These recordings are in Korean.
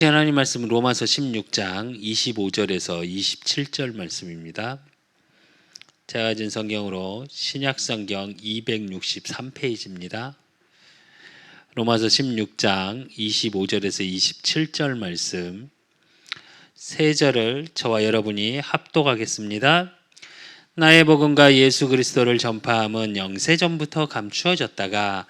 하나님 말씀은 로마서 16장 25절에서 27절 말씀입니다. 제가 가진 성경으로 신약성경 263페이지입니다. 로마서 16장 25절에서 27절 말씀 세 절을 저와 여러분이 합독하겠습니다. 나의 복음과 예수 그리스도를 전파함은 영세전부터 감추어졌다가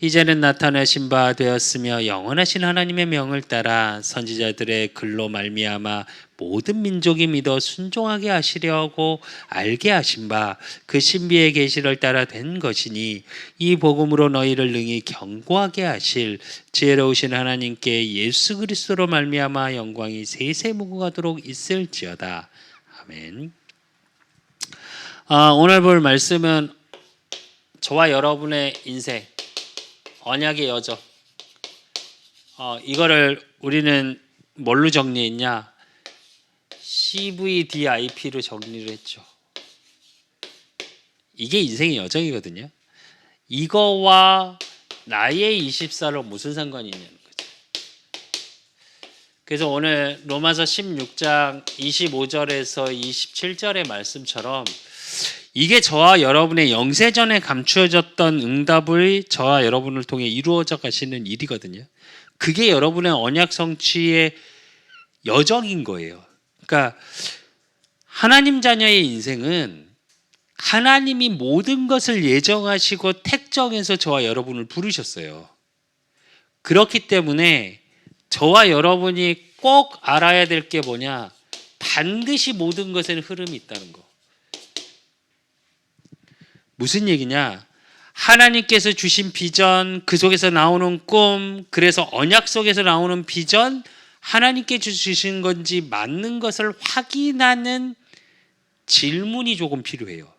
이제는 나타나신 바 되었으며 영원하신 하나님의 명을 따라 선지자들의 글로 말미암아 모든 민족이 믿어 순종하게 하시려고 알게 하신 바 그 신비의 계시를 따라 된 것이니 이 복음으로 너희를 능히 견고하게 하실 지혜로우신 하나님께 예수 그리스도로 말미암아 영광이 세세무궁하도록 있을지어다. 아멘. 오늘 볼 말씀은 저와 여러분의 인생, 언약의 여정. 이거를 우리는 뭘로 정리했냐? CVDIP로 정리를 했죠. 이게 인생의 여정이거든요. 이거와 나의 24로 무슨 상관이 있냐는 거죠. 그래서 오늘 로마서 16장 25절에서 27절의 말씀처럼 이게 저와 여러분의 영세전에 감추어졌던 응답을 저와 여러분을 통해 이루어져 가시는 일이거든요. 그게 여러분의 언약 성취의 여정인 거예요. 그러니까 하나님 자녀의 인생은 하나님이 모든 것을 예정하시고 택정해서 저와 여러분을 부르셨어요. 그렇기 때문에 저와 여러분이 꼭 알아야 될 게 뭐냐? 반드시 모든 것에는 흐름이 있다는 거. 무슨 얘기냐? 하나님께서 주신 비전, 그 속에서 나오는 꿈, 그래서 언약 속에서 나오는 비전, 하나님께 주신 건지 맞는 것을 확인하는 질문이 조금 필요해요.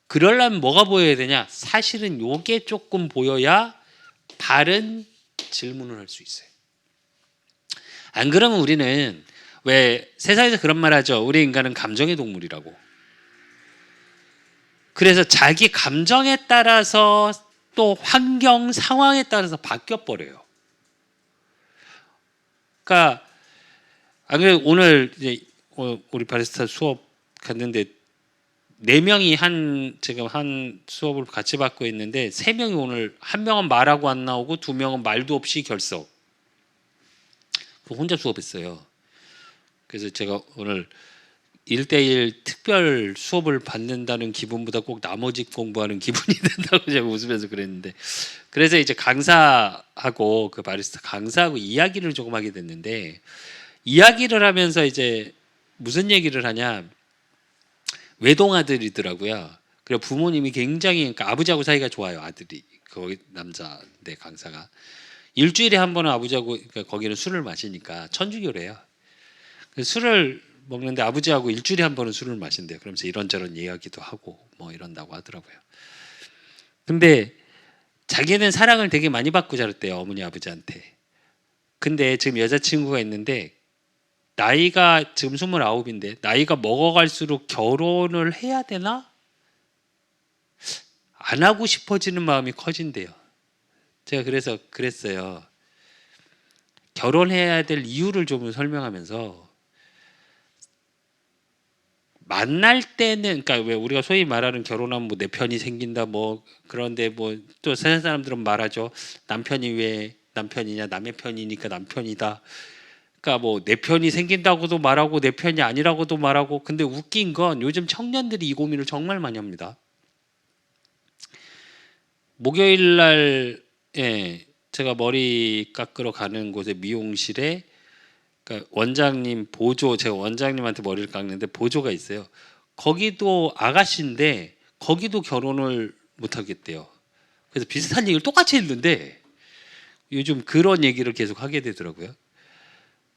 그러려면 뭐가 보여야 되냐? 사실은 요게 조금 보여야 바른 질문을 할 수 있어요. 안 그러면 우리는 왜 세상에서 그런 말 하죠? 우리 인간은 감정의 동물이라고. 그래서 자기 감정에 따라서 또 환경, 상황에 따라서 바뀌어버려요. 그러니까 오늘 이제 우리 바리스타 수업 갔는데 4명이 지금 한 수업을 같이 받고 있는데 3명이 오늘, 1명은 말하고 안 나오고 2명은 말도 없이 결석. 혼자 수업했어요. 그래서 제가 오늘 1대1 특별 수업을 받는다는 기분보다 꼭 나머지 공부하는 기분이 된다고 제가 웃으면서 그랬는데, 그래서 이제 강사하고 그 바리스타 강사하고 이야기를 조금 하게 됐는데, 이야기를 하면서 이제 무슨 얘기를 하냐, 외동아들이더라고요. 그리고 부모님이 굉장히, 그러니까 아버지하고 사이가 좋아요. 아들이, 거기 남자인데 강사가 일주일에 한 번은 아버지하고, 그러니까 거기는 술을 마시니까 천주교래요. 술을 먹는데 아버지하고 일주일에 한 번은 술을 마신대요. 그러면서 이런저런 이야기도 하고 뭐 이런다고 하더라고요. 근데 자기는 사랑을 되게 많이 받고 자랐대요, 어머니 아버지한테. 근데 지금 여자친구가 있는데 나이가 지금 29인데 나이가 먹어갈수록 결혼을 해야 되나? 안 하고 싶어지는 마음이 커진대요. 제가 그래서 그랬어요. 결혼해야 될 이유를 좀 설명하면서, 만날 때는, 그러니까 왜 우리가 소위 말하는 결혼하면 뭐 내 편이 생긴다 뭐, 그런데 뭐 또 세상 사람들은 말하죠. 남편이 왜 남편이냐, 남의 편이니까 남편이다. 그러니까 뭐 내 편이 생긴다고도 말하고 내 편이 아니라고도 말하고. 근데 웃긴 건 요즘 청년들이 이 고민을 정말 많이 합니다. 목요일 날 제가 머리 깎으러 가는 곳에 미용실에, 그러니까 원장님 보조, 제가 원장님한테 머리를 깎는데 보조가 있어요. 거기도 아가씨인데 거기도 결혼을 못 하겠대요. 그래서 비슷한 얘기를 똑같이 했는데 요즘 그런 얘기를 계속 하게 되더라고요.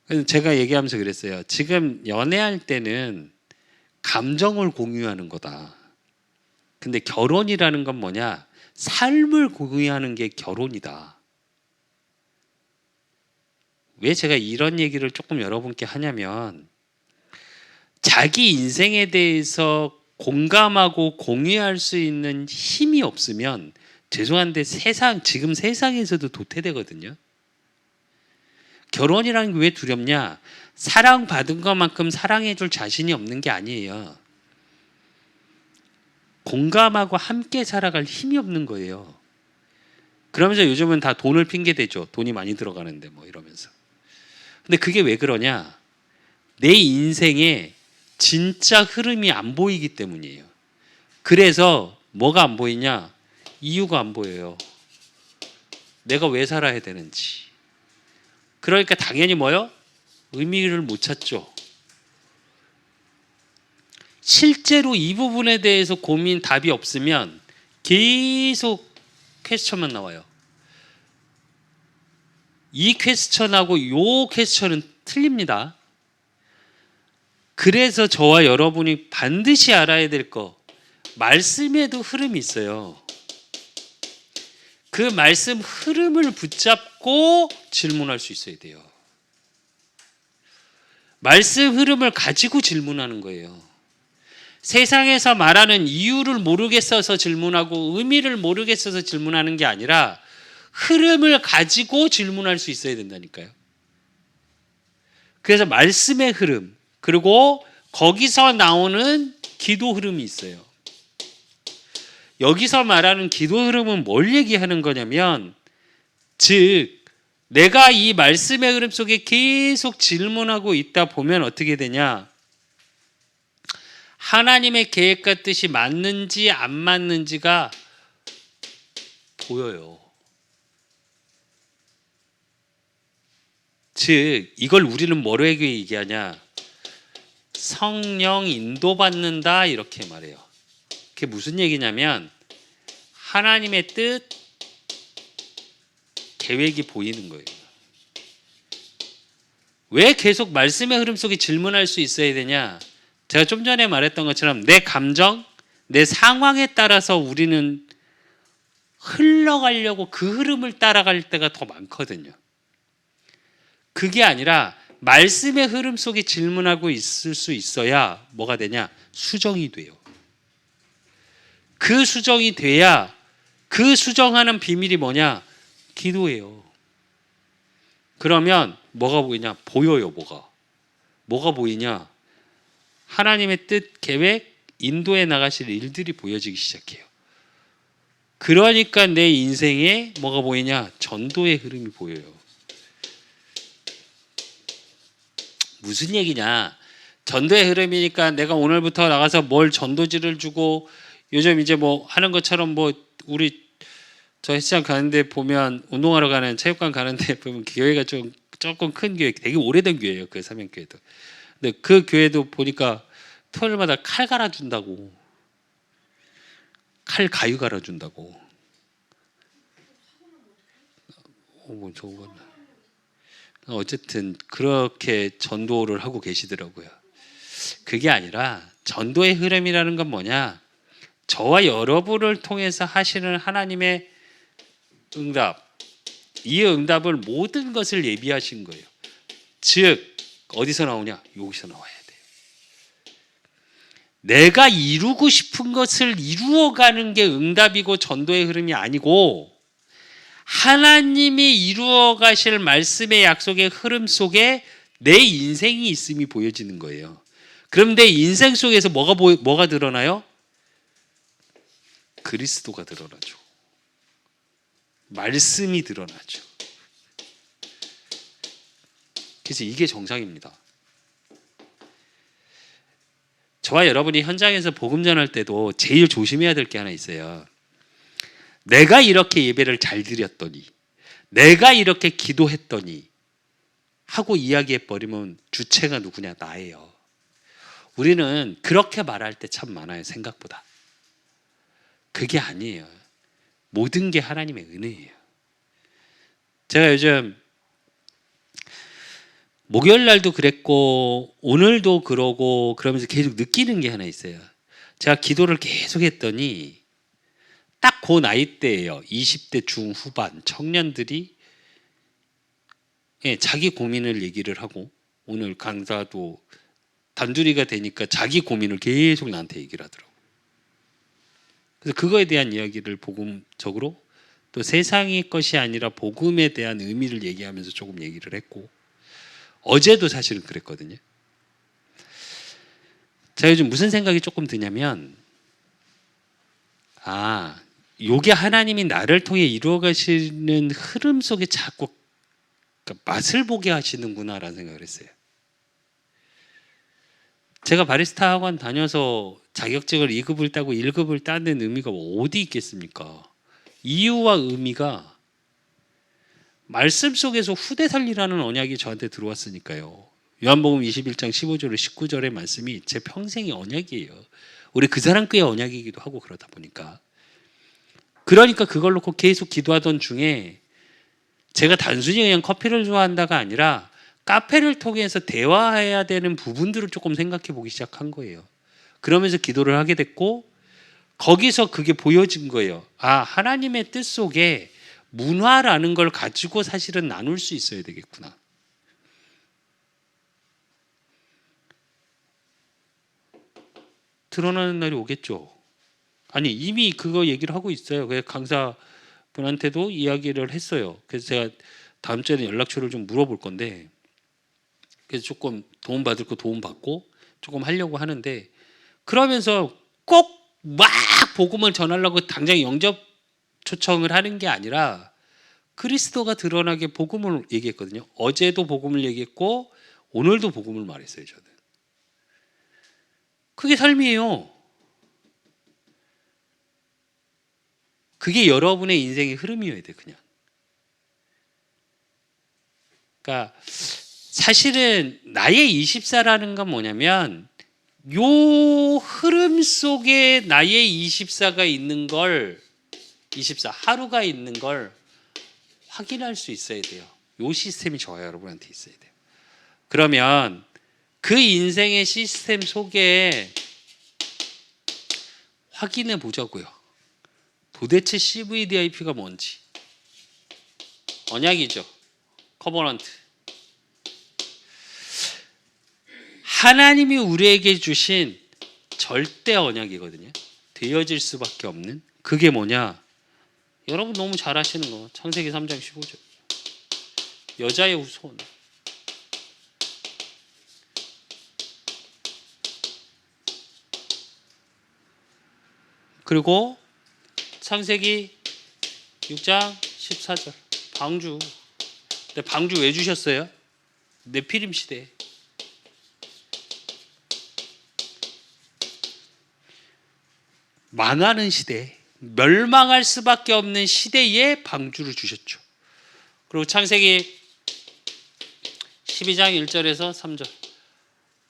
그래서 제가 얘기하면서 그랬어요. 지금 연애할 때는 감정을 공유하는 거다. 근데 결혼이라는 건 뭐냐? 삶을 공유하는 게 결혼이다. 왜 제가 이런 얘기를 조금 여러분께 하냐면, 자기 인생에 대해서 공감하고 공유할 수 있는 힘이 없으면 죄송한데 지금 세상에서도 도태되거든요. 결혼이라는 게 왜 두렵냐? 사랑받은 것만큼 사랑해줄 자신이 없는 게 아니에요. 공감하고 함께 살아갈 힘이 없는 거예요. 그러면서 요즘은 다 돈을 핑계대죠. 돈이 많이 들어가는데 뭐 이러면서. 근데 그게 왜 그러냐? 내 인생에 진짜 흐름이 안 보이기 때문이에요. 그래서 뭐가 안 보이냐? 이유가 안 보여요. 내가 왜 살아야 되는지. 그러니까 당연히 뭐요? 의미를 못 찾죠. 실제로 이 부분에 대해서 고민 답이 없으면 계속 퀘스천만 나와요. 이 퀘스천하고 요 퀘스천은 틀립니다. 그래서 저와 여러분이 반드시 알아야 될 거, 말씀에도 흐름이 있어요. 그 말씀 흐름을 붙잡고 질문할 수 있어야 돼요. 말씀 흐름을 가지고 질문하는 거예요. 세상에서 말하는 이유를 모르겠어서 질문하고 의미를 모르겠어서 질문하는 게 아니라 흐름을 가지고 질문할 수 있어야 된다니까요. 그래서 말씀의 흐름, 그리고 거기서 나오는 기도 흐름이 있어요. 여기서 말하는 기도 흐름은 뭘 얘기하는 거냐면, 즉 내가 이 말씀의 흐름 속에 계속 질문하고 있다 보면 어떻게 되냐? 하나님의 계획과 뜻이 맞는지 안 맞는지가 보여요. 즉 이걸 우리는 뭐로 얘기하냐? 성령 인도받는다 이렇게 말해요. 그게 무슨 얘기냐면 하나님의 뜻, 계획이 보이는 거예요. 왜 계속 말씀의 흐름 속에 질문할 수 있어야 되냐? 제가 좀 전에 말했던 것처럼 내 감정, 내 상황에 따라서 우리는 흘러가려고 그 흐름을 따라갈 때가 더 많거든요. 그게 아니라 말씀의 흐름 속에 질문하고 있을 수 있어야 뭐가 되냐? 수정이 돼요. 그 수정이 돼야, 그 수정하는 비밀이 뭐냐? 기도예요. 그러면 뭐가 보이냐? 보여요. 뭐가 보이냐? 하나님의 뜻, 계획, 인도해 나가실 일들이 보여지기 시작해요. 그러니까 내 인생에 뭐가 보이냐? 전도의 흐름이 보여요. 무슨 얘기냐? 전도의 흐름이니까 내가 오늘부터 나가서 뭘 전도지를 주고, 요즘 이제 뭐 하는 것처럼 뭐 우리 저 헬스장 가는데 보면, 운동하러 가는 체육관 가는데 보면 교회가 조금 큰 교회, 되게 오래된 교회예요. 그 사명교회도. 근데 그 교회도 보니까 토요일마다 칼 갈아준다고. 칼 가위 갈아준다고. 뭐 저거. 어쨌든 그렇게 전도를 하고 계시더라고요. 그게 아니라 전도의 흐름이라는 건 뭐냐? 저와 여러분을 통해서 하시는 하나님의 응답, 이 응답을 모든 것을 예비하신 거예요. 즉 어디서 나오냐? 여기서 나와야 돼요. 내가 이루고 싶은 것을 이루어가는 게 응답이고 전도의 흐름이 아니고, 하나님이 이루어 가실 말씀의 약속의 흐름 속에 내 인생이 있음이 보여지는 거예요. 그럼 내 인생 속에서 뭐가 드러나요? 그리스도가 드러나죠. 말씀이 드러나죠. 그래서 이게 정상입니다. 저와 여러분이 현장에서 복음 전할 때도 제일 조심해야 될 게 하나 있어요. 내가 이렇게 예배를 잘 드렸더니, 내가 이렇게 기도했더니 하고 이야기해버리면 주체가 누구냐? 나예요. 우리는 그렇게 말할 때 참 많아요. 생각보다. 그게 아니에요. 모든 게 하나님의 은혜예요. 제가 요즘 목요일 날도 그랬고 오늘도 그러고 그러면서 계속 느끼는 게 하나 있어요. 제가 기도를 계속 했더니 딱 그 나이대예요. 20대 중후반 청년들이 자기 고민을 얘기를 하고, 오늘 강사도 단둘이가 되니까 자기 고민을 계속 나한테 얘기를 하더라고요. 그래서 그거에 대한 이야기를 복음적으로, 또 세상의 것이 아니라 복음에 대한 의미를 얘기하면서 조금 얘기를 했고, 어제도 사실은 그랬거든요. 제가 요즘 무슨 생각이 조금 드냐면, 요게 하나님이 나를 통해 이루어 가시는 흐름 속에 자꾸 맛을 보게 하시는구나라는 생각을 했어요. 제가 바리스타 학원 다녀서 자격증을 2급을 따고 1급을 따는 의미가 어디 있겠습니까? 이유와 의미가 말씀 속에서 후대 살리라는 언약이 저한테 들어왔으니까요. 요한복음 21장 15절 19절의 말씀이 제 평생의 언약이에요. 우리 그 사람 께의 언약이기도 하고 그러다 보니까. 그러니까 그걸 놓고 계속 기도하던 중에 제가 단순히 그냥 커피를 좋아한다가 아니라 카페를 통해서 대화해야 되는 부분들을 조금 생각해 보기 시작한 거예요. 그러면서 기도를 하게 됐고 거기서 그게 보여진 거예요. 하나님의 뜻 속에 문화라는 걸 가지고 사실은 나눌 수 있어야 되겠구나. 드러나는 날이 오겠죠. 아니 이미 그거 얘기를 하고 있어요. 그래서 강사분한테도 이야기를 했어요. 그래서 제가 다음 주에는 연락처를 좀 물어볼 건데 그래서 조금 도움 받을 거 도움 받고 조금 하려고 하는데 그러면서 꼭 막 복음을 전하려고 당장 영접 초청을 하는 게 아니라 그리스도가 드러나게 복음을 얘기했거든요. 어제도 복음을 얘기했고 오늘도 복음을 말했어요. 저는. 그게 삶이에요. 그게 여러분의 인생의 흐름이어야 돼 그냥. 그러니까 사실은 나의 24라는 건 뭐냐면 요 흐름 속에 나의 24가 있는 걸 24 하루가 있는 걸 확인할 수 있어야 돼요. 요 시스템이 저와 여러분한테 있어야 돼요. 그러면 그 인생의 시스템 속에 확인해 보자고요. 도대체 CVDIP가 뭔지. 언약이죠. 커버넌트. 하나님이 우리에게 주신 절대 언약이거든요. 되어질 수밖에 없는. 그게 뭐냐? 여러분 너무 잘 아시는 거. 창세기 3장 15절. 여자의 후손. 그리고 창세기 6장 14절. 방주. 근데 방주 왜 주셨어요? 네피림 시대. 망하는 시대, 멸망할 수밖에 없는 시대에 방주를 주셨죠. 그리고 창세기 12장 1절에서 3절.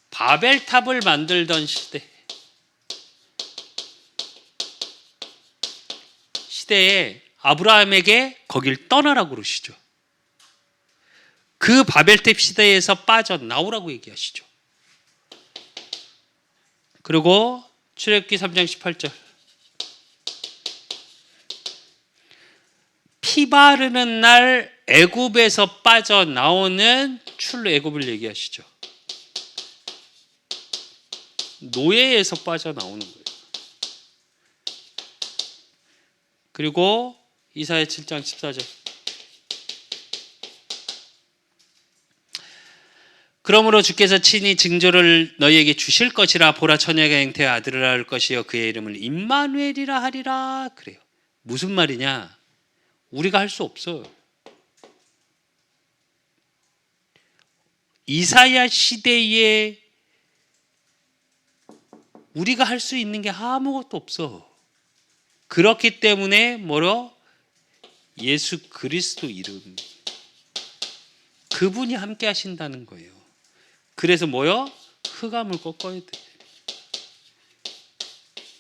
바벨탑을 만들던 시대에 아브라함에게 거길 떠나라고 그러시죠. 그 바벨탑 시대에서 빠져나오라고 얘기하시죠. 그리고 출애굽기 3장 18절. 피 바르는 날 애굽에서 빠져나오는 출애굽을 얘기하시죠. 노예에서 빠져나오는 거예요. 그리고 이사야 7장 14절. 그러므로 주께서 친히 징조를 너희에게 주실 것이라. 보라 처녀가 잉태하여 아들을 낳을 것이요 그의 이름을 임마누엘이라 하리라. 그래요. 무슨 말이냐? 우리가 할 수 없어요. 이사야 시대에 우리가 할 수 있는 게 아무것도 없어. 그렇기 때문에 예수 그리스도 이름. 그분이 함께 하신다는 거예요. 그래서 흑암을 꺾어야 돼.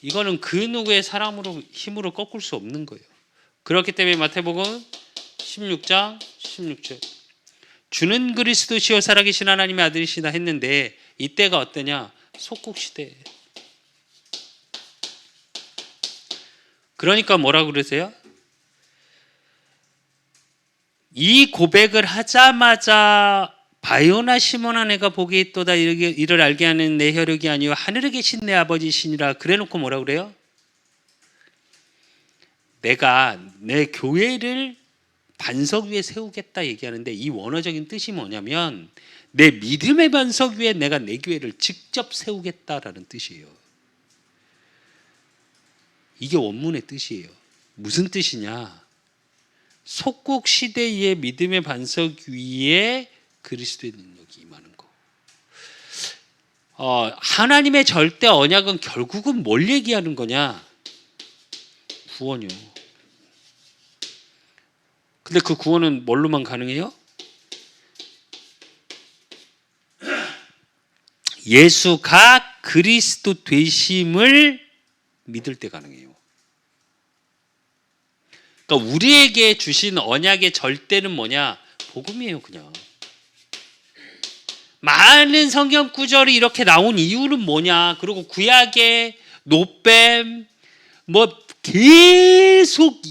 이거는 그 누구의 사람으로 힘으로 꺾을 수 없는 거예요. 그렇기 때문에 마태복음 16장 16절. 주는 그리스도시요 살아계신 하나님의 아들이시다 했는데 이때가 어떠냐? 속국시대. 그러니까 뭐라고 그러세요? 이 고백을 하자마자 바요나 시몬아 내가 복이 있도다 이를 알게 하는 내 혈육이 아니요 하늘에 계신 내 아버지시니라. 그래놓고 뭐라 그래요? 내가 내 교회를 반석 위에 세우겠다 얘기하는데 이 원어적인 뜻이 뭐냐면 내 믿음의 반석 위에 내가 내 교회를 직접 세우겠다라는 뜻이에요. 이게 원문의 뜻이에요. 무슨 뜻이냐? 속국 시대의 믿음의 반석 위에 그리스도의 능력이 임하는 거. 하나님의 절대 언약은 결국은 뭘 얘기하는 거냐? 구원이요. 근데 그 구원은 뭘로만 가능해요? 예수가 그리스도 되심을 믿을 때 가능해요. 그러니까 우리에게 주신 언약의 절대는 뭐냐? 복음이에요, 그냥. 많은 성경 구절이 이렇게 나온 이유는 뭐냐? 그리고 구약의 노뱀 뭐 계속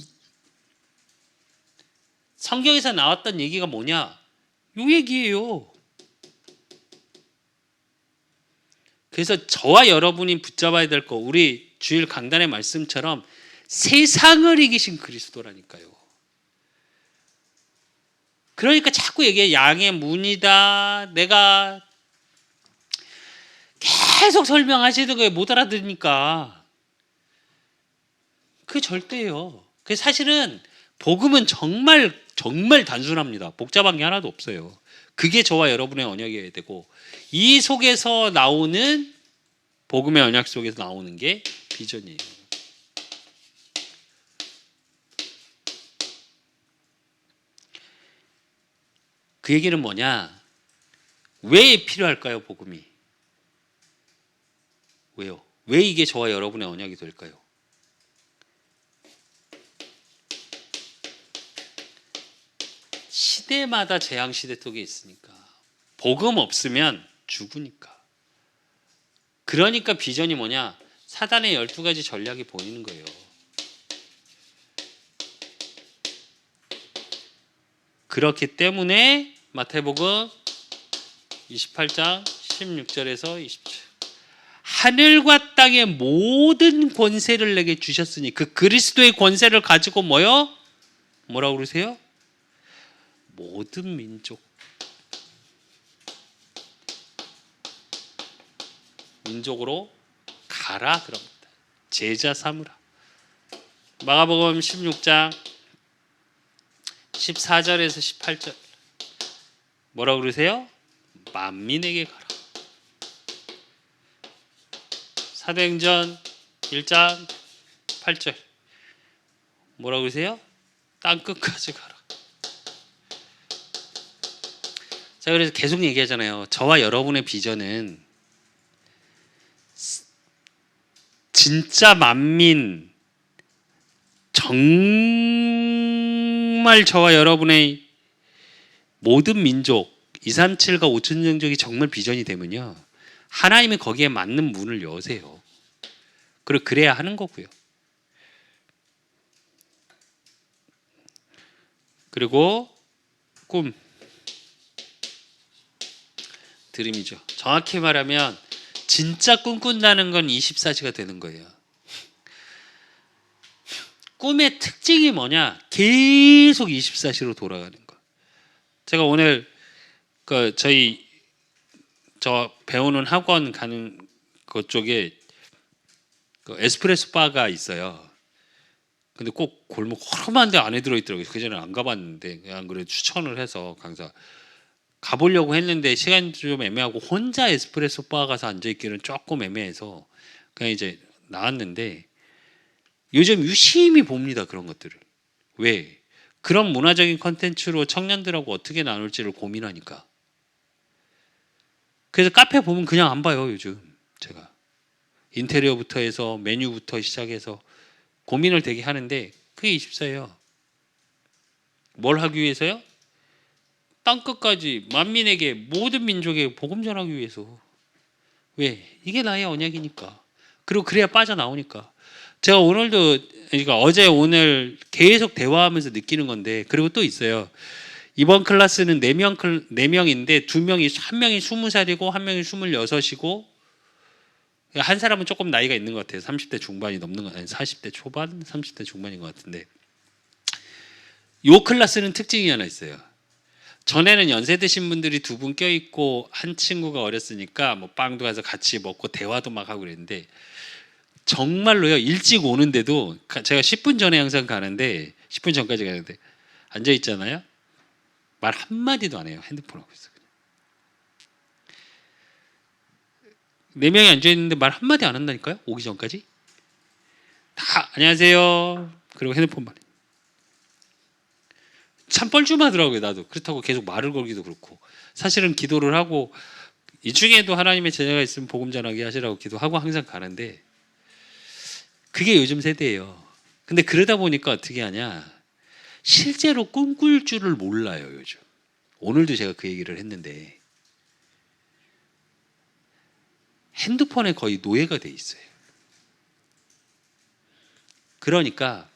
성경에서 나왔던 얘기가 뭐냐? 요 얘기예요. 그래서 저와 여러분이 붙잡아야 될 거, 우리 주일 강단의 말씀처럼 세상을 이기신 그리스도라니까요. 그러니까 자꾸 얘기해. 양의 문이다. 내가 계속 설명하시는 거에 못 알아들으니까. 그게 절대예요. 그 사실은 복음은 정말 단순합니다. 복잡한 게 하나도 없어요. 그게 저와 여러분의 언약이어야 되고, 이 속에서 나오는 복음의 언약 속에서 나오는 게 비전이에요. 그 얘기는 뭐냐? 왜 필요할까요, 복음이? 왜요? 왜 이게 저와 여러분의 언약이 될까요? 시대마다 재앙시대 속에 있으니까. 복음 없으면 죽으니까. 그러니까 비전이 뭐냐? 사단의 12가지 전략이 보이는 거예요. 그렇기 때문에 마태복음 28장 16절에서 20절, 하늘과 땅의 모든 권세를 내게 주셨으니, 그 그리스도의 권세를 가지고 뭐라고 그러세요? 모든 민족으로 가라 그럽니다. 제자 삼으라. 마가복음 16장 14절에서 18절 뭐라고 그러세요? 만민에게 가라. 사도행전 1장 8절 뭐라고 그러세요? 땅끝까지 가라. 자, 그래서 계속 얘기하잖아요. 저와 여러분의 비전은 진짜 만민, 정말 저와 여러분의 모든 민족 237과 5천 종족이 정말 비전이 되면요, 하나님이 거기에 맞는 문을 여세요. 그리고 그래야 하는 거고요. 그리고 꿈, 드림이죠. 정확히 말하면 진짜 꿈꾼다는 건 24시가 되는 거예요. 꿈의 특징이 뭐냐? 계속 24시로 돌아가는 거. 제가 오늘 저 배우는 학원 가는 그쪽에 에스프레소 바가 있어요. 근데 꼭 골목 허름한 데 안에 들어있더라고요. 그전에 안 가봤는데, 그냥 그래 추천을 해서 강사 가보려고 했는데 시간이 좀 애매하고 혼자 에스프레소 바 가서 앉아있기는 조금 애매해서 그냥 이제 나왔는데, 요즘 유심히 봅니다, 그런 것들을. 왜? 그런 문화적인 컨텐츠로 청년들하고 어떻게 나눌지를 고민하니까. 그래서 카페 보면 그냥 안 봐요, 요즘. 제가 인테리어부터 해서 메뉴부터 시작해서 고민을 되게 하는데, 그게 24예요. 뭘 하기 위해서요? 땅끝까지 만민에게, 모든 민족에게 복음 전하기 위해서. 왜? 이게 나의 언약이니까. 그리고 그래야 빠져나오니까. 제가 오늘도, 그러니까 어제 오늘 계속 대화하면서 느끼는 건데, 그리고 또 있어요. 이번 클래스는 4명인데 2명이, 한 명이 20살이고 한 명이 26이고, 한 사람은 조금 나이가 있는 것 같아요. 30대 중반이 넘는 거, 아니 40대 초반, 30대 중반인 것 같은데, 이 클래스는 특징이 하나 있어요. 전에는 연세 드신 분들이 두 분 껴있고 한 친구가 어렸으니까 뭐 빵도 가서 같이 먹고 대화도 막 하고 그랬는데 정말로요. 일찍 오는데도 제가 10분 전에 항상 가는데 10분 전까지 가는데 앉아 있잖아요. 말 한마디도 안 해요. 핸드폰 하고 있어. 네 명이 앉아 있는데 말 한마디 안 한다니까요. 오기 전까지. 다 안녕하세요. 그리고 핸드폰만. 참 뻘쭘하더라고요. 나도. 그렇다고 계속 말을 걸기도 그렇고. 사실은 기도를 하고 이 중에도 하나님의 제자가 있으면 복음 전하게 하시라고 기도하고 항상 가는데 그게 요즘 세대예요. 근데 그러다 보니까 어떻게 하냐. 실제로 꿈꿀 줄을 몰라요. 요즘. 오늘도 제가 그 얘기를 했는데 핸드폰에 거의 노예가 돼 있어요. 그러니까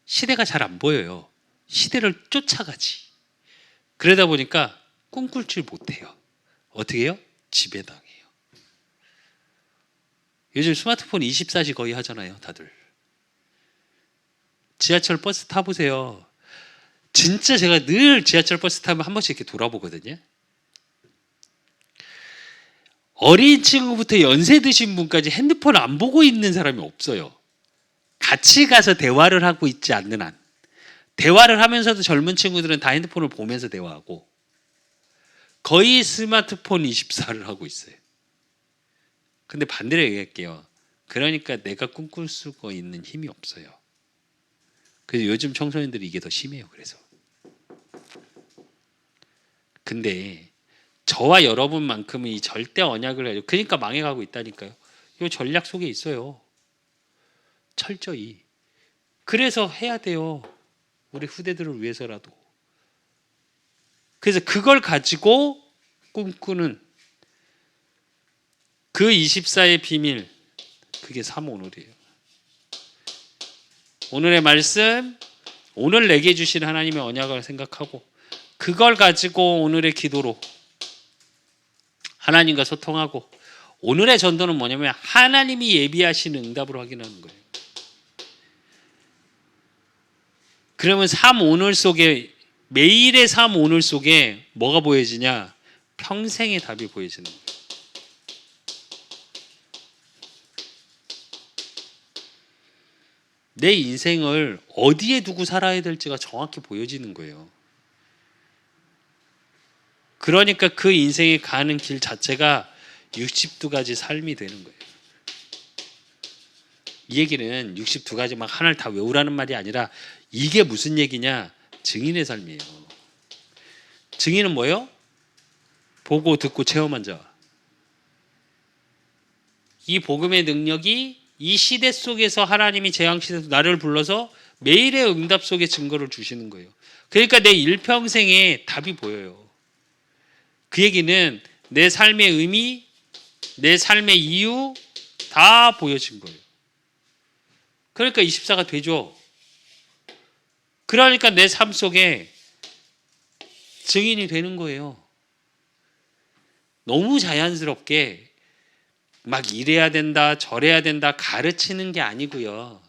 시대가 잘 안 보여요. 시대를 쫓아가지. 그러다 보니까 꿈꿀 줄 못해요. 어떻게 해요? 지배당해요. 요즘 스마트폰 24시 거의 하잖아요. 다들. 지하철 버스 타보세요. 진짜 제가 늘 지하철 버스 타면 한 번씩 이렇게 돌아보거든요. 어린 친구부터 연세 드신 분까지 핸드폰 안 보고 있는 사람이 없어요. 같이 가서 대화를 하고 있지 않는 한. 대화를 하면서도 젊은 친구들은 다 핸드폰을 보면서 대화하고 거의 스마트폰 24를 하고 있어요. 근데 반대로 얘기할게요. 그러니까 내가 꿈꿀 수가 있는 힘이 없어요. 그래서 요즘 청소년들이 이게 더 심해요. 그래서. 근데 저와 여러분만큼은 이 절대 언약을 해요. 그러니까 망해가고 있다니까요. 이 전략 속에 있어요. 철저히. 그래서 해야 돼요. 우리 후대들을 위해서라도. 그래서 그걸 가지고 꿈꾸는 그 24의 비밀, 그게 삼오늘이에요. 오늘의 말씀, 오늘 내게 주신 하나님의 언약을 생각하고 그걸 가지고 오늘의 기도로 하나님과 소통하고 오늘의 전도는 뭐냐면 하나님이 예비하시는 응답으로 확인하는 거예요. 그러면 삶 오늘 속에 매일의 삶 오늘 속에 뭐가 보여지냐? 평생의 답이 보여지는 거예요. 내 인생을 어디에 두고 살아야 될지가 정확히 보여지는 거예요. 그러니까 그 인생에 가는 길 자체가 62가지 삶이 되는 거예요. 이 얘기는 62가지 막 하나를 다 외우라는 말이 아니라 이게 무슨 얘기냐? 증인의 삶이에요. 증인은 뭐예요? 보고 듣고 체험한 자. 이 복음의 능력이 이 시대 속에서 하나님이 재앙시대에서 나를 불러서 매일의 응답 속에 증거를 주시는 거예요. 그러니까 내 일평생에 답이 보여요. 그 얘기는 내 삶의 의미, 내 삶의 이유 다 보여진 거예요. 그러니까 24가 되죠. 그러니까 내 삶 속에 증인이 되는 거예요. 너무 자연스럽게 막 이래야 된다, 저래야 된다 가르치는 게 아니고요.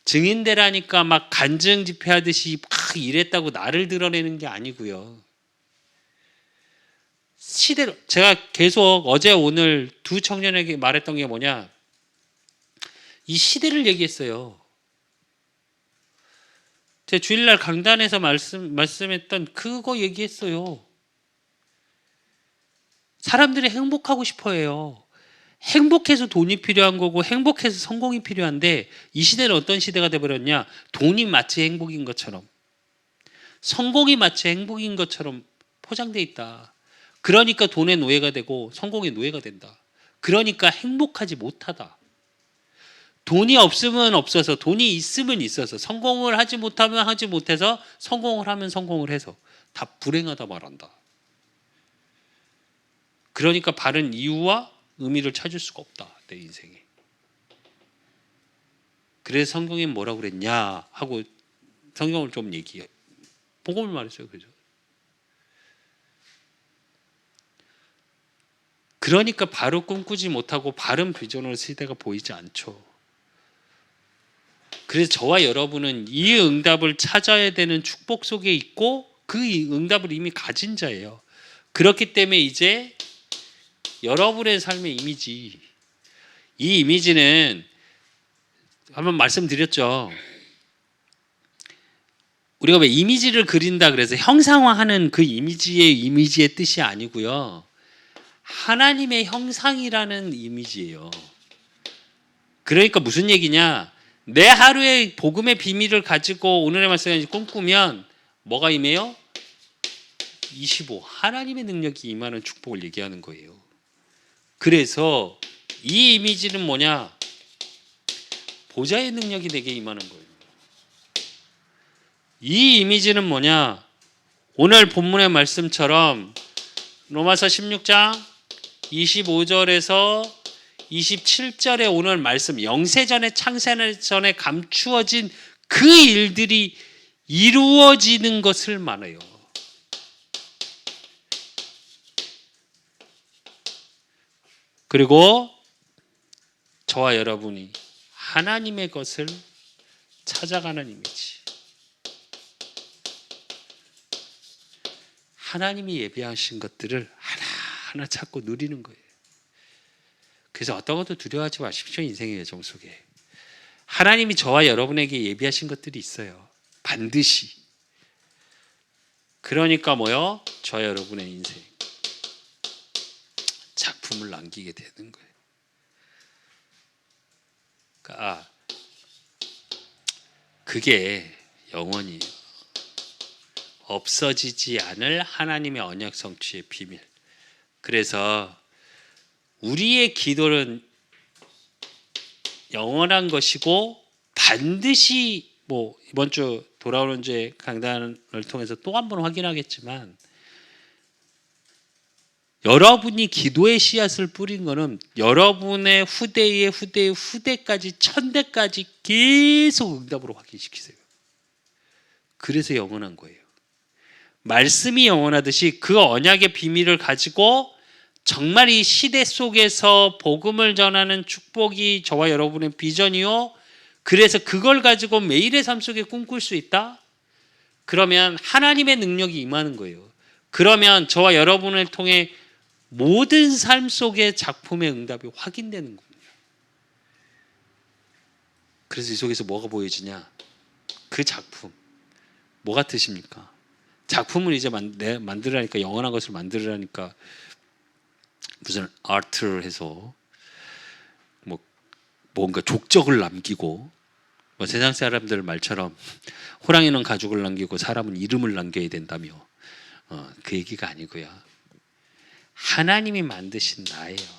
증인되라니까 막 간증 집회하듯이 막 이랬다고 나를 드러내는 게 아니고요. 시대로 제가 계속 어제 오늘 두 청년에게 말했던 게 뭐냐? 이 시대를 얘기했어요. 제 주일날 강단에서 말씀했던 그거 얘기했어요. 사람들이 행복하고 싶어해요. 행복해서 돈이 필요한 거고 행복해서 성공이 필요한데 이 시대는 어떤 시대가 돼버렸냐? 돈이 마치 행복인 것처럼 성공이 마치 행복인 것처럼 포장돼 있다. 그러니까 돈의 노예가 되고 성공의 노예가 된다. 그러니까 행복하지 못하다. 돈이 없으면 없어서 돈이 있으면 있어서 성공을 하지 못하면 하지 못해서 성공을 하면 성공을 해서 다 불행하다 말한다. 그러니까 바른 이유와 의미를 찾을 수가 없다. 내 인생에. 그래서 성경에 뭐라고 그랬냐 하고 성경을 좀 얘기해. 복음을 말했어요. 그죠? 그러니까 바로 꿈꾸지 못하고 바른 비전으로 시대가 보이지 않죠. 그래서 저와 여러분은 이 응답을 찾아야 되는 축복 속에 있고 그 응답을 이미 가진 자예요. 그렇기 때문에 이제 여러분의 삶의 이미지, 이 이미지는 한번 말씀드렸죠. 우리가 왜 이미지를 그린다 그래서 형상화하는 그 이미지의 뜻이 아니고요. 하나님의 형상이라는 이미지예요. 그러니까 무슨 얘기냐? 내 하루의 복음의 비밀을 가지고 오늘의 말씀을 꿈꾸면 뭐가 임해요? 25. 하나님의 능력이 임하는 축복을 얘기하는 거예요. 그래서 이 이미지는 뭐냐? 보좌의 능력이 내게 임하는 거예요. 이 이미지는 뭐냐? 오늘 본문의 말씀처럼 로마서 16장 25절에서 27절에 오늘 말씀 영세전에 창세전에 감추어진 그 일들이 이루어지는 것을 말해요. 그리고 저와 여러분이 하나님의 것을 찾아가는 이미지. 하나님이 예비하신 것들을 하나하나 찾고 누리는 거예요. 그래서 어떤 것도 두려워하지 마십시오. 인생의 여정 속에. 하나님이 저와 여러분에게 예비하신 것들이 있어요. 반드시. 그러니까 뭐요? 저와 여러분의 인생. 작품을 남기게 되는 거예요. 그러니까 그게 영원이에요. 없어지지 않을 하나님의 언약 성취의 비밀. 그래서 우리의 기도는 영원한 것이고 반드시 이번 주 돌아오는 주에 강단을 통해서 또 한 번 확인하겠지만 여러분이 기도의 씨앗을 뿌린 거는 여러분의 후대의 후대까지 1000대까지 계속 응답으로 확인시키세요. 그래서 영원한 거예요. 말씀이 영원하듯이 그 언약의 비밀을 가지고 정말 이 시대 속에서 복음을 전하는 축복이 저와 여러분의 비전이요. 그래서 그걸 가지고 매일의 삶 속에 꿈꿀 수 있다? 그러면 하나님의 능력이 임하는 거예요. 그러면 저와 여러분을 통해 모든 삶 속의 작품의 응답이 확인되는 겁니다. 그래서 이 속에서 뭐가 보여지냐? 그 작품. 뭐 같으십니까? 작품을 이제 만들으라니까, 영원한 것을 만들으라니까 무슨 아트를 해서 뭔가 족적을 남기고 세상 사람들 말처럼 호랑이는 가죽을 남기고 사람은 이름을 남겨야 된다며 그 얘기가 아니고요. 하나님이 만드신 나예요.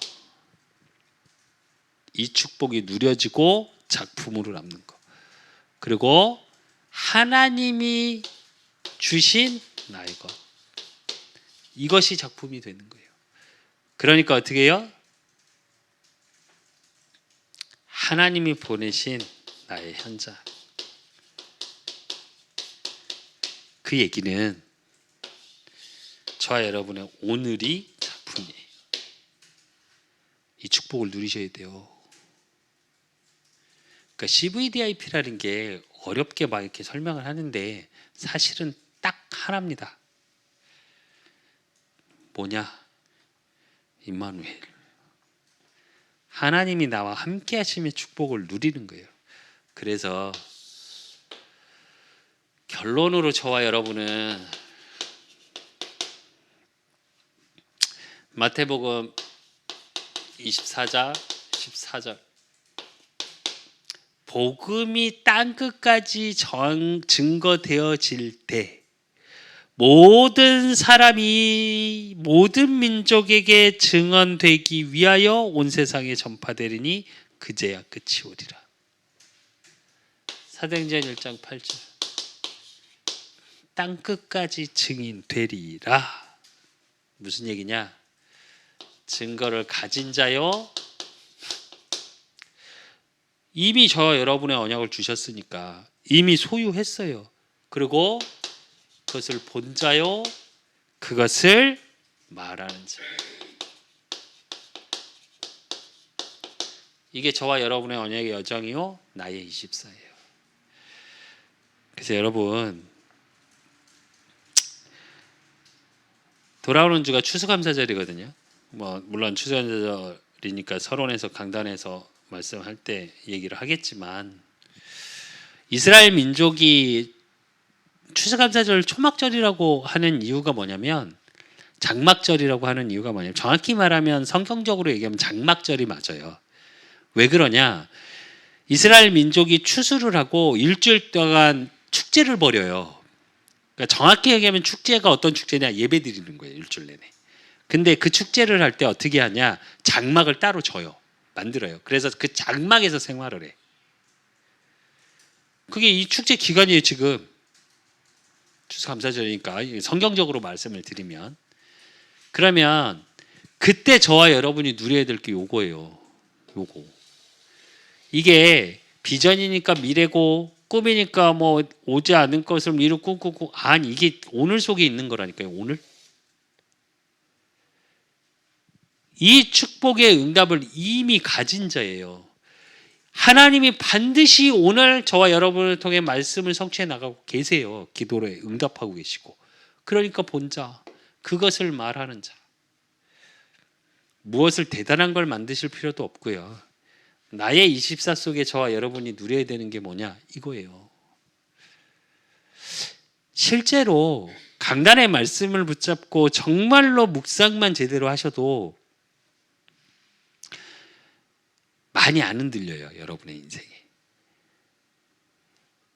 이 축복이 누려지고 작품으로 남는 거. 그리고 하나님이 주신 나의 것. 이것이 작품이 되는 거예요. 그러니까 어떻게 해요? 하나님이 보내신 나의 현장. 그 얘기는 저와 여러분의 오늘이 작품이에요. 이 축복을 누리셔야 돼요. 그러니까 CVDIP라는 게 어렵게 막 이렇게 설명을 하는데 사실은 딱 하나입니다. 뭐냐? 임마누엘. 하나님이 나와 함께 하심의 축복을 누리는 거예요. 그래서 결론으로 저와 여러분은 마태복음 24장 14절 복음이 땅끝까지 증거되어질 때 모든 사람이 모든 민족에게 증언되기 위하여 온 세상에 전파되리니 그제야 끝이 오리라. 사도행전 1장 8절 땅끝까지 증인되리라. 무슨 얘기냐? 증거를 가진 자요. 이미 저와 여러분의 언약을 주셨으니까 이미 소유했어요. 그리고 그것을 본 자요. 그것을 말하는 자. 이게 저와 여러분의 언약의 여정이요. 나의 24예요. 그래서 여러분, 돌아오는 주가 추수감사절이거든요. 뭐 물론 추수감사절이니까 서론에서 강단에서 말씀할 때 얘기를 하겠지만, 이스라엘 민족이 추수감사절 초막절이라고 하는 이유가 뭐냐면, 장막절이라고 하는 이유가 뭐냐면, 정확히 말하면 성경적으로 얘기하면 장막절이 맞아요. 왜 그러냐? 이스라엘 민족이 추수를 하고 일주일 동안 축제를 벌여요. 그러니까 정확히 얘기하면 축제가 어떤 축제냐? 예배 드리는 거예요, 일주일 내내. 근데 그 축제를 할 때 어떻게 하냐? 장막을 따로 져요. 만들어요. 그래서 그 장막에서 생활을 해. 그게 이 축제 기간이에요, 지금. 추수감사절이니까 성경적으로 말씀을 드리면. 그러면 그때 저와 여러분이 누려야 될 게 요거예요. 요거. 이게 비전이니까 미래고 꿈이니까 뭐 오지 않은 것을 미루 꿈꾸고, 아니 이게 오늘 속에 있는 거라니까요. 오늘. 이 축복의 응답을 이미 가진 자예요. 하나님이 반드시 오늘 저와 여러분을 통해 말씀을 성취해 나가고 계세요. 기도로 응답하고 계시고. 그러니까 본 자, 그것을 말하는 자. 무엇을 대단한 걸 만드실 필요도 없고요. 나의 24 속에 저와 여러분이 누려야 되는 게 뭐냐? 이거예요. 실제로 강단의 말씀을 붙잡고 정말로 묵상만 제대로 하셔도 많이 안 흔들려요, 여러분의 인생에.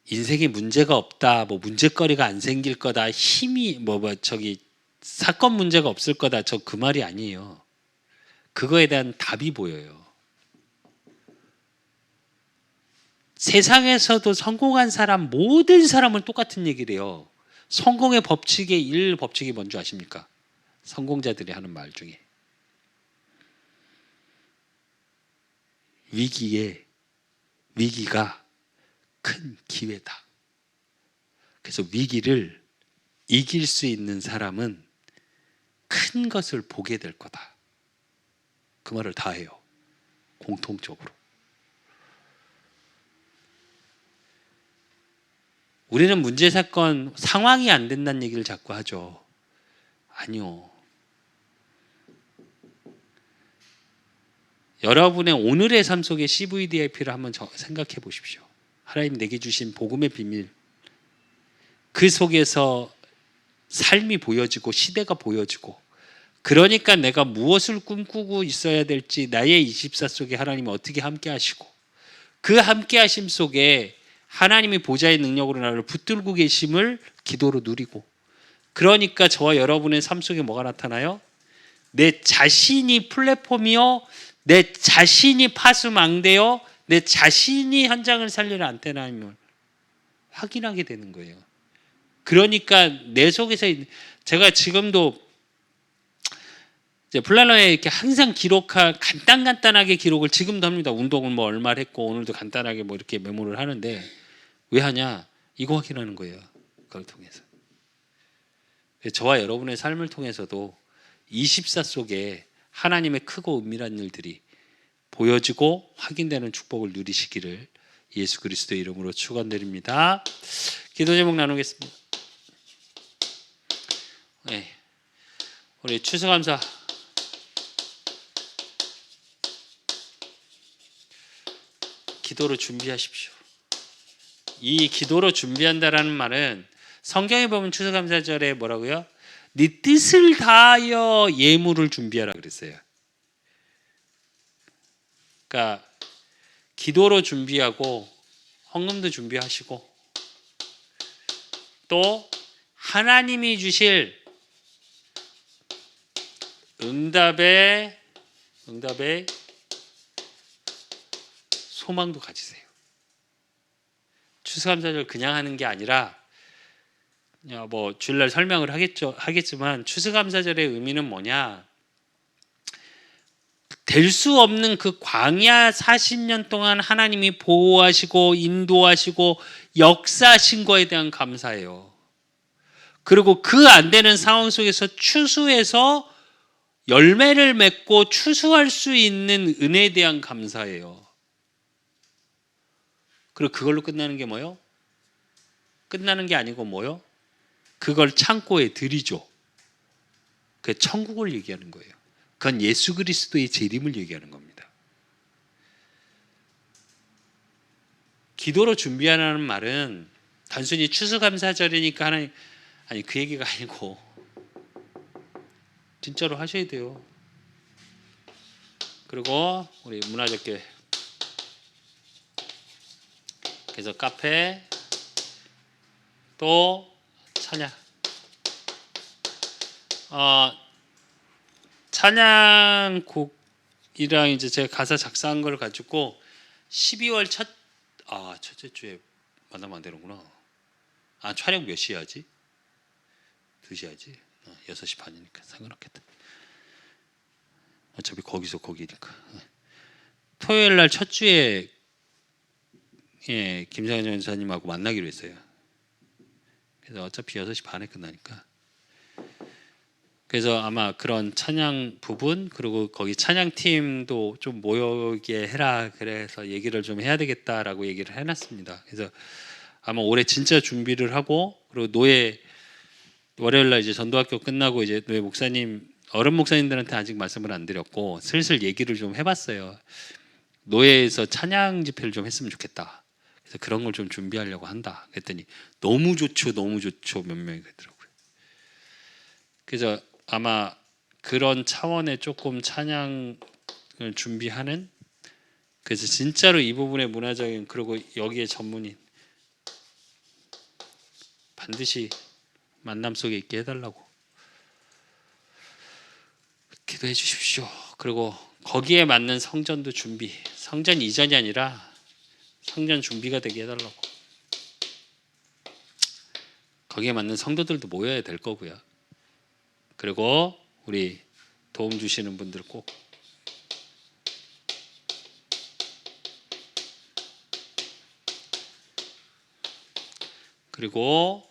인생에 문제가 없다, 뭐 문제거리가 안 생길 거다, 힘이 사건 문제가 없을 거다, 저 그 말이 아니에요. 그거에 대한 답이 보여요. 세상에서도 성공한 사람, 모든 사람은 똑같은 얘기를 해요. 성공의 법칙의 1법칙이 뭔지 아십니까? 성공자들이 하는 말 중에. 위기가 큰 기회다. 그래서 위기를 이길 수 있는 사람은 큰 것을 보게 될 거다. 그 말을 다 해요. 공통적으로. 우리는 문제 사건 상황이 안 된다는 얘기를 자꾸 하죠. 아니요. 여러분의 오늘의 삶 속의 CVDIP를 한번 생각해 보십시오. 하나님 내게 주신 복음의 비밀, 그 속에서 삶이 보여지고 시대가 보여지고, 그러니까 내가 무엇을 꿈꾸고 있어야 될지 나의 24 속에 하나님이 어떻게 함께 하시고, 그 함께 하심 속에 하나님이 보좌의 능력으로 나를 붙들고 계심을 기도로 누리고, 그러니까 저와 여러분의 삶 속에 뭐가 나타나요? 내 자신이 플랫폼이요, 내 자신이 파수망대요, 내 자신이 현장을 살리는 안테나임을 확인하게 되는 거예요. 그러니까 내 속에서 제가 지금도 이제 플래너에 이렇게 항상 기록할 간단하게 기록을 지금도 합니다. 운동을 뭐 얼마를 했고 오늘도 간단하게 뭐 이렇게 메모를 하는데, 왜 하냐? 이거 확인하는 거예요. 그걸 통해서. 저와 여러분의 삶을 통해서도 24 속에 하나님의 크고 은밀한 일들이 보여지고 확인되는 축복을 누리시기를 예수 그리스도의 이름으로 축원드립니다. 기도 제목 나누겠습니다. 네. 우리 추수감사 기도로 준비하십시오. 이 기도로 준비한다라는 말은 성경에 보면 추수감사절에 뭐라고요? 네 뜻을 다하여 예물을 준비하라 그랬어요. 그러니까 기도로 준비하고 헌금도 준비하시고, 또 하나님이 주실 응답의 소망도 가지세요. 추수감사절 그냥 하는 게 아니라, 뭐 주일날 설명을 하겠지만 추수감사절의 의미는 뭐냐? 될 수 없는 그 광야 40년 동안 하나님이 보호하시고 인도하시고 역사하신 거에 대한 감사예요. 그리고 그 안 되는 상황 속에서 추수해서 열매를 맺고 추수할 수 있는 은혜에 대한 감사예요. 그리고 그걸로 끝나는 게 뭐예요? 끝나는 게 아니고 뭐요? 그걸 창고에 들이죠. 그 천국을 얘기하는 거예요. 그건 예수 그리스도의 재림을 얘기하는 겁니다. 기도로 준비하라는 말은 단순히 추수감사절이니까 하나님, 아니 그 얘기가 아니고 진짜로 하셔야 돼요. 그리고 우리 문화적계 그래서 카페 또 찬양 찬양곡이랑 이제 제가 가사 작사한 걸 가지고 12월 첫째 주에 만나면 안 되는구나. 촬영 몇 시에 하지? 2시 하지? 6시 반이니까 상관없겠다. 어차피 거기니까. 토요일 날 첫 주에 김상현 전사님하고 만나기로 했어요. 그래서 어차피 6시 반에 끝나니까. 그래서 아마 그런 찬양 부분 그리고 거기 찬양팀도 좀 모여게 해라 그래서 얘기를 좀 해야 되겠다라고 얘기를 해놨습니다. 그래서 아마 올해 진짜 준비를 하고 그리고 노예 월요일 날 이제 전도학교 끝나고 이제 노예 목사님 어른 목사님들한테 아직 말씀을 안 드렸고 슬슬 얘기를 좀 해봤어요. 노예에서 찬양 집회를 좀 했으면 좋겠다. 그래서 그런 걸 좀 준비하려고 한다. 그랬더니 너무 좋죠 몇 명이 그러더라고요. 그래서 아마 그런 차원의 조금 찬양을 준비하는 그래서 진짜로 이 부분의 문화적인 그리고 여기에 전문인 반드시 만남 속에 있게 해달라고 기도해 주십시오. 그리고 거기에 맞는 성전도 준비 성전 이전이 아니라 성전 준비가 되게 해달라고 거기에 맞는 성도들도 모여야 될 거고요. 그리고 우리 도움 주시는 분들 꼭 그리고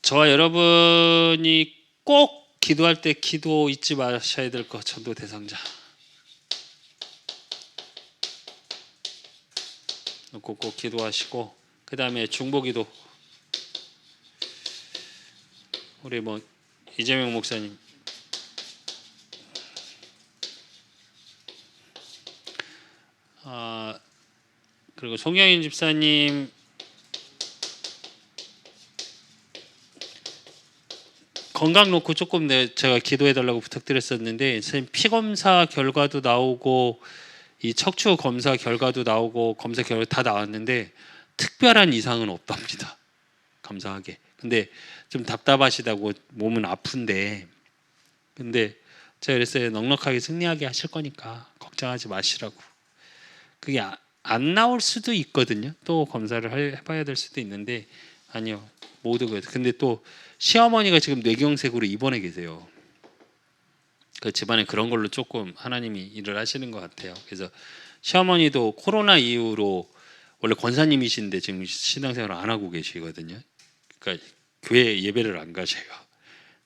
저와 여러분이 꼭 기도할 때 기도 잊지 마셔야 될 것 전도 대상자 놓고 꼭 기도하시고 그 다음에 중보기도 우리 이재명 목사님 그리고 송영인 집사님 건강 놓고 조금 제가 기도해 달라고 부탁드렸었는데 선생님 피 검사 결과도 나오고 이 척추 검사 결과도 나오고 검사 결과 다 나왔는데 특별한 이상은 없답니다. 감사하게. 근데 좀 답답하시다고 몸은 아픈데 근데 제가 그랬어요. 넉넉하게 승리하게 하실 거니까 걱정하지 마시라고. 그게 안 나올 수도 있거든요. 또 검사를 해봐야 될 수도 있는데 아니요. 모두 그래서 근데 또 시어머니가 지금 뇌경색으로 입원해 계세요. 그 집안에 그런 걸로 조금 하나님이 일을 하시는 것 같아요. 그래서 시어머니도 코로나 이후로 원래 권사님이신데 지금 신앙생활을 안 하고 계시거든요. 그러니까 교회 예배를 안 가셔요.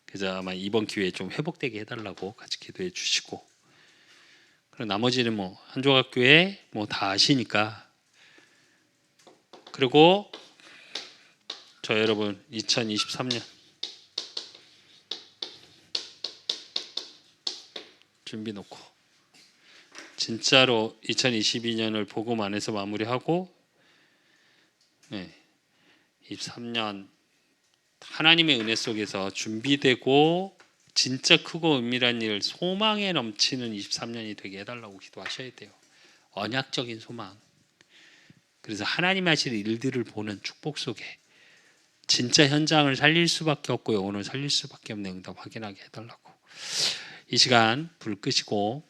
그래서 아마 이번 기회에 좀 회복되게 해달라고 같이 기도해 주시고 그리고 나머지는 한조각교회 다 아시니까 그리고 저 여러분 2023년 준비 놓고 진짜로 2022년을 복음 안에서 마무리하고 23년 하나님의 은혜 속에서 준비되고 진짜 크고 은밀한 일 소망에 넘치는 23년이 되게 해달라고 기도하셔야 돼요. 언약적인 소망. 그래서 하나님 하실 일들을 보는 축복 속에 진짜 현장을 살릴 수밖에 없고 영혼을 살릴 수밖에 없는 응답 확인하게 해달라고. 이 시간 불 끄시고